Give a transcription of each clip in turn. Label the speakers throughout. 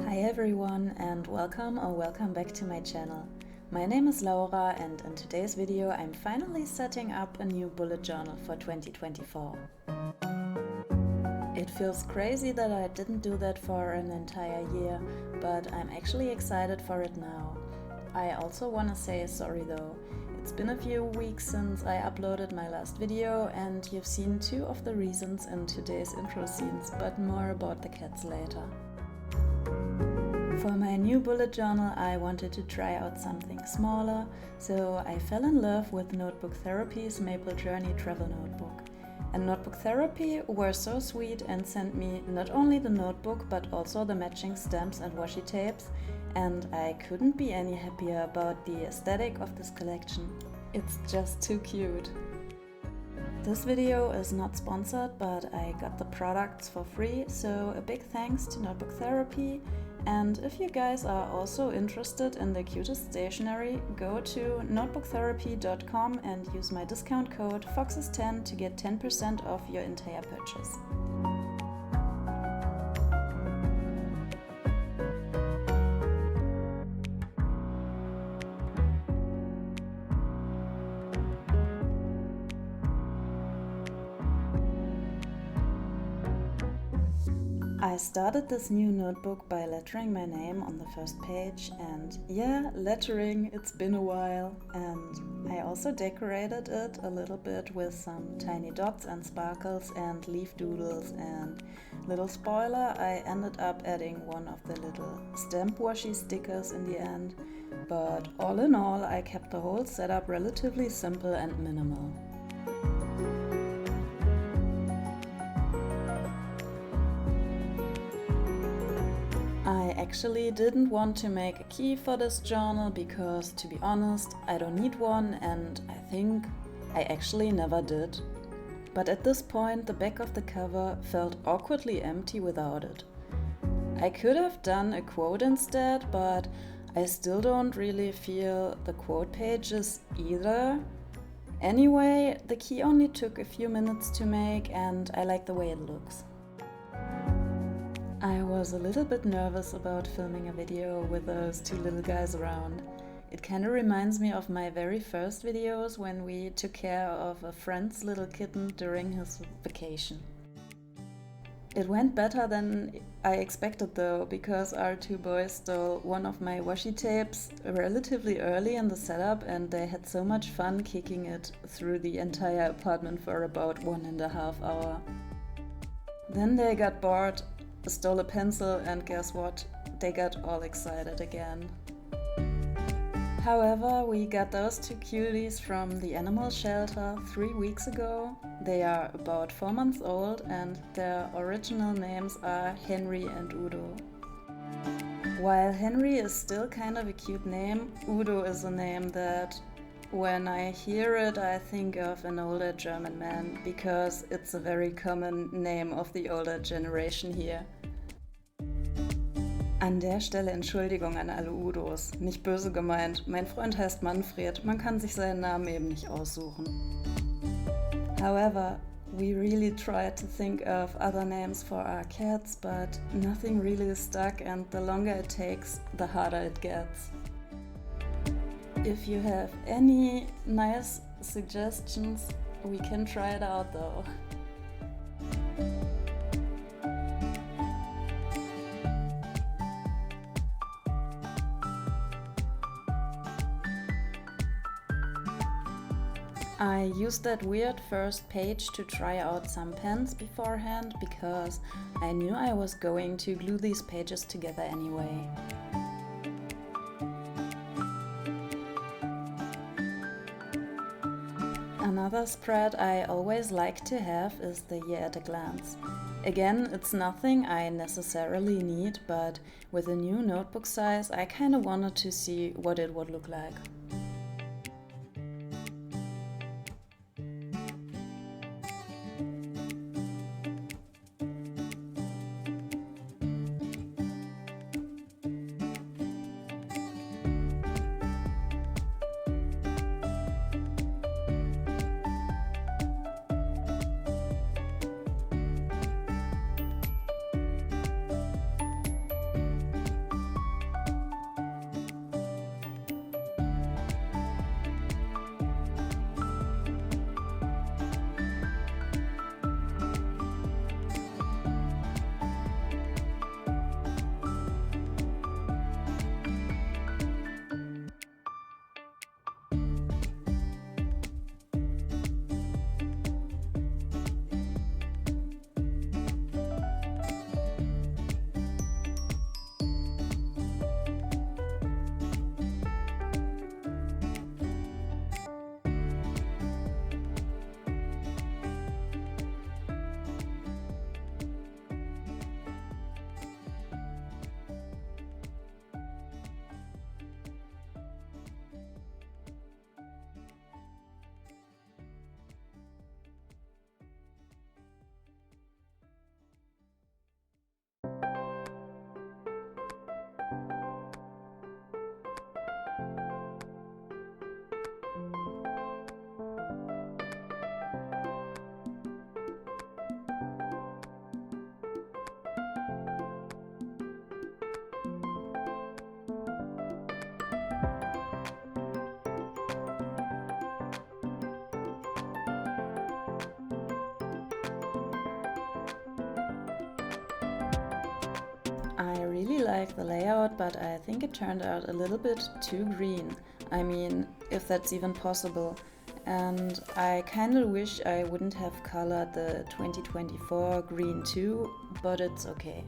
Speaker 1: Hi everyone and welcome back to my channel. My name is Laura and in today's video I'm finally setting up a new bullet journal for 2024. It feels crazy that I didn't do that for an entire year, but I'm actually excited for it now. I also want to say sorry though. It's been a few weeks since I uploaded my last video and you've seen two of the reasons in today's intro scenes, but more about the cats later. For my new bullet journal I wanted to try out something smaller, so I fell in love with Notebook Therapy's Maple Journey Travel Notebook. And Notebook Therapy were so sweet and sent me not only the notebook but also the matching stamps and washi tapes, and I couldn't be any happier about the aesthetic of this collection. It's just too cute. This video is not sponsored, but I got the products for free, so a big thanks to Notebook Therapy. And if you guys are also interested in the cutest stationery, go to notebooktherapy.com and use my discount code FOXES10 to get 10% off your entire purchase. I started this new notebook by lettering my name on the first page, and yeah, lettering, it's been a while, and I also decorated it a little bit with some tiny dots and sparkles and leaf doodles, and little spoiler, I ended up adding one of the little stamp washi stickers in the end, but all in all I kept the whole setup relatively simple and minimal. I actually didn't want to make a key for this journal because, to be honest, I don't need one and I think I actually never did. But at this point the back of the cover felt awkwardly empty without it. I could have done a quote instead, but I still don't really feel the quote pages either. Anyway, the key only took a few minutes to make and I like the way it looks. I was a little bit nervous about filming a video with those two little guys around. It kinda reminds me of my very first videos when we took care of a friend's little kitten during his vacation. It went better than I expected though, because our two boys stole one of my washi tapes relatively early in the setup and they had so much fun kicking it through the entire apartment for about 1.5 hours. Then they got bored, stole a pencil, and guess what? They got all excited again. However, we got those two cuties from the animal shelter 3 weeks ago. They are about 4 months old and their original names are Henry and Udo. While Henry is still kind of a cute name, Udo is a name that when I hear it I think of an older German man, because it's a very common name of the older generation here. An der Stelle Entschuldigung an alle Udos, nicht böse gemeint, mein Freund heißt Manfred, man kann sich seinen Namen eben nicht aussuchen. However, we really tried to think of other names for our cats, but nothing really stuck, and the longer it takes, the harder it gets. If you have any nice suggestions, we can try it out though. I used that weird first page to try out some pens beforehand because I knew I was going to glue these pages together anyway. Another spread I always like to have is the year at a glance. Again, it's nothing I necessarily need, but with a new notebook size I kinda wanted to see what it would look like. I really like the layout, but I think it turned out a little bit too green. I mean, if that's even possible. And I kinda wish I wouldn't have colored the 2024 green too, but it's okay.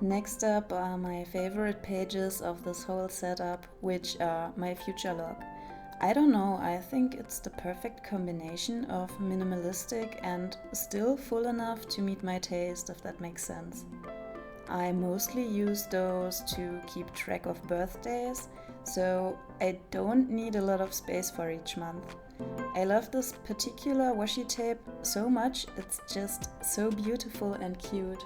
Speaker 1: Next up are my favorite pages of this whole setup, which are my future log. I don't know, I think it's the perfect combination of minimalistic and still full enough to meet my taste, if that makes sense. I mostly use those to keep track of birthdays, so I don't need a lot of space for each month. I love this particular washi tape so much, it's just so beautiful and cute.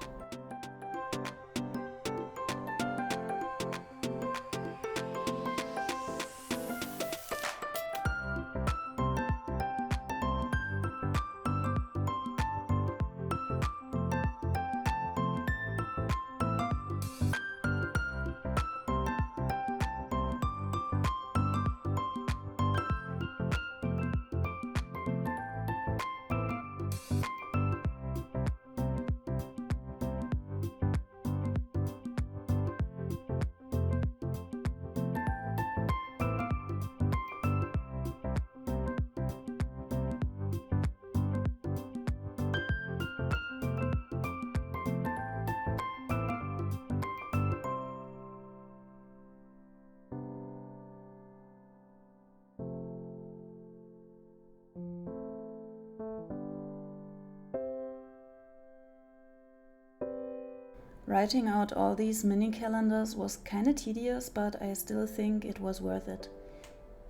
Speaker 1: Writing out all these mini calendars was kinda tedious, but I still think it was worth it.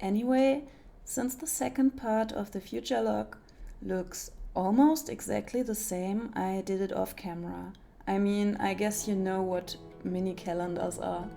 Speaker 1: Anyway, since the second part of the future log looks almost exactly the same, I did it off camera. I mean, I guess you know what mini calendars are.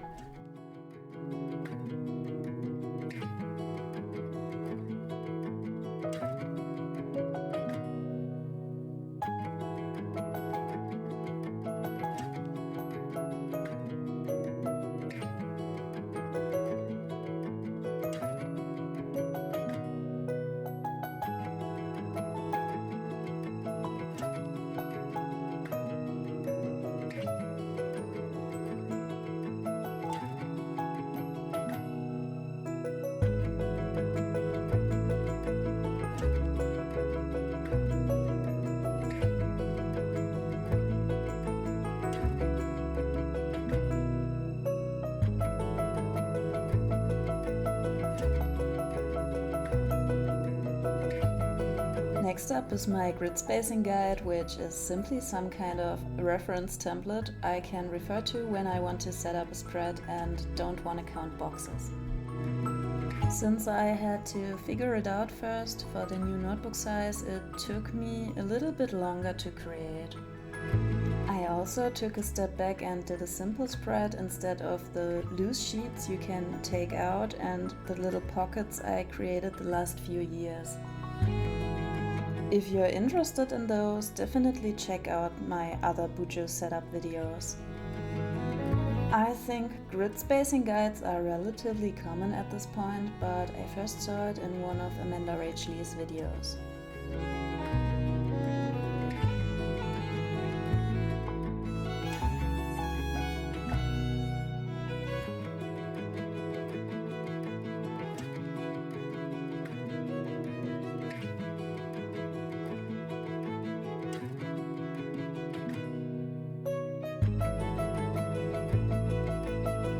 Speaker 1: Next up is my grid spacing guide, which is simply some kind of reference template I can refer to when I want to set up a spread and don't want to count boxes. Since I had to figure it out first for the new notebook size, it took me a little bit longer to create. I also took a step back and did a simple spread instead of the loose sheets you can take out and the little pockets I created the last few years. If you're interested in those, definitely check out my other bujo setup videos. I think grid spacing guides are relatively common at this point, but I first saw it in one of Amanda Rachley's videos.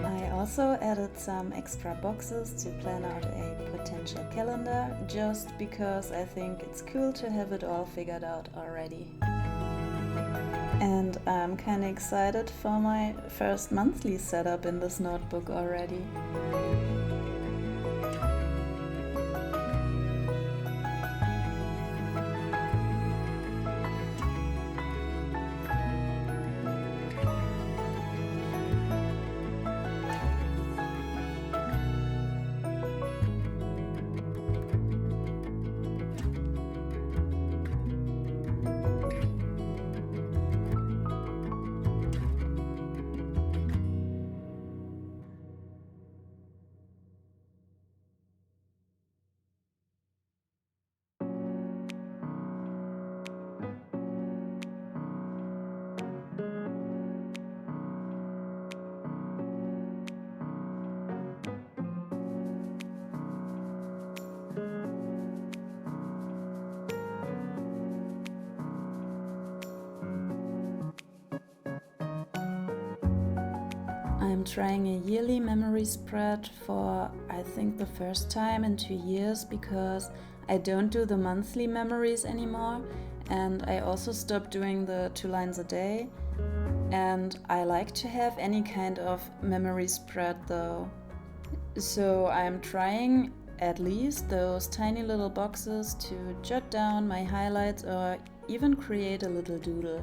Speaker 1: I also added some extra boxes to plan out a potential calendar, just because I think it's cool to have it all figured out already. And I'm kinda excited for my first monthly setup in this notebook already. I'm trying a yearly memory spread for, I think, the first time in 2 years, because I don't do the monthly memories anymore, and I also stopped doing the 2 lines a day. And I like to have any kind of memory spread though. So I'm trying at least those tiny little boxes to jot down my highlights or even create a little doodle.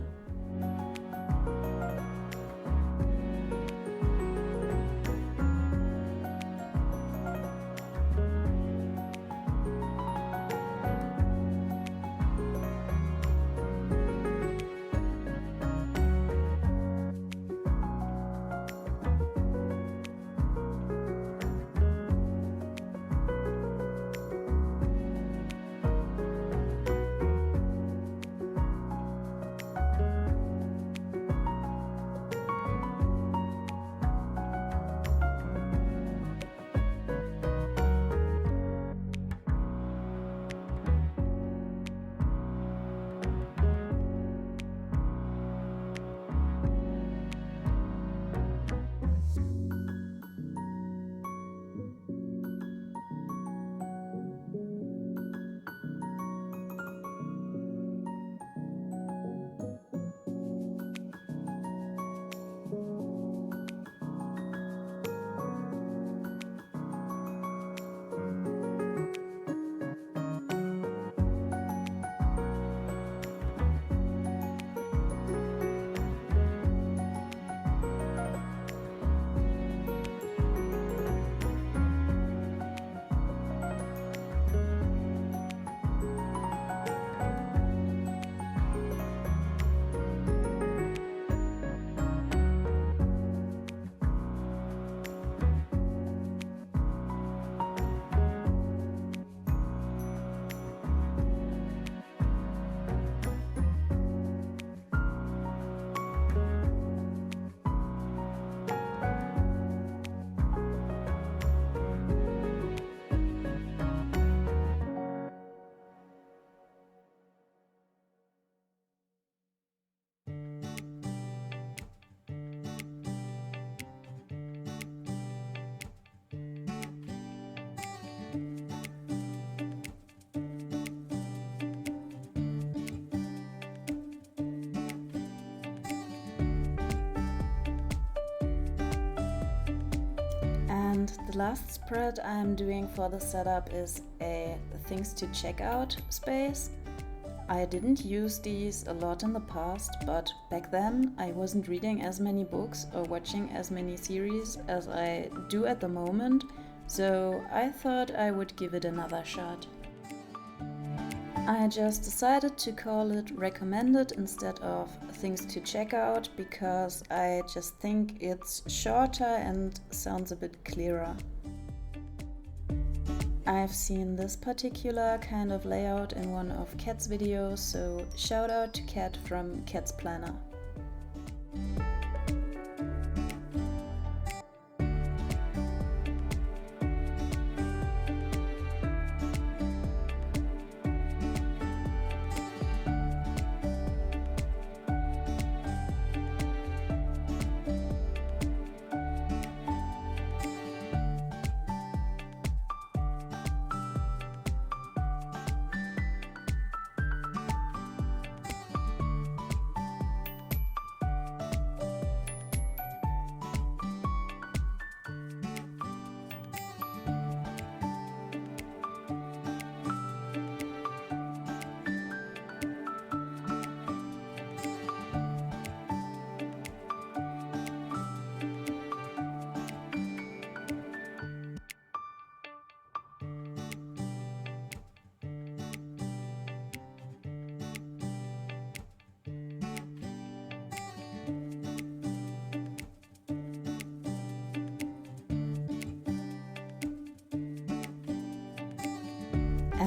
Speaker 1: And the last spread I'm doing for the setup is a things to check out space. I didn't use these a lot in the past, but back then I wasn't reading as many books or watching as many series as I do at the moment, so I thought I would give it another shot. I just decided to call it recommended instead of things to check out, because I just think it's shorter and sounds a bit clearer. I've seen this particular kind of layout in one of Kat's videos, so shout out to Kat from Kat's Planner.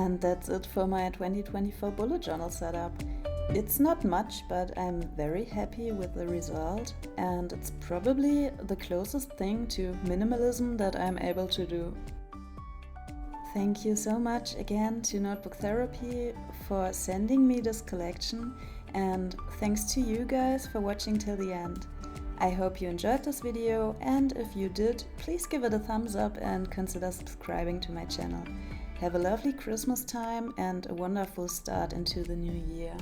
Speaker 1: And that's it for my 2024 bullet journal setup. It's not much, but I'm very happy with the result, and it's probably the closest thing to minimalism that I'm able to do. Thank you so much again to Notebook Therapy for sending me this collection, and thanks to you guys for watching till the end. I hope you enjoyed this video, and if you did, please give it a thumbs up and consider subscribing to my channel. Have a lovely Christmas time and a wonderful start into the new year.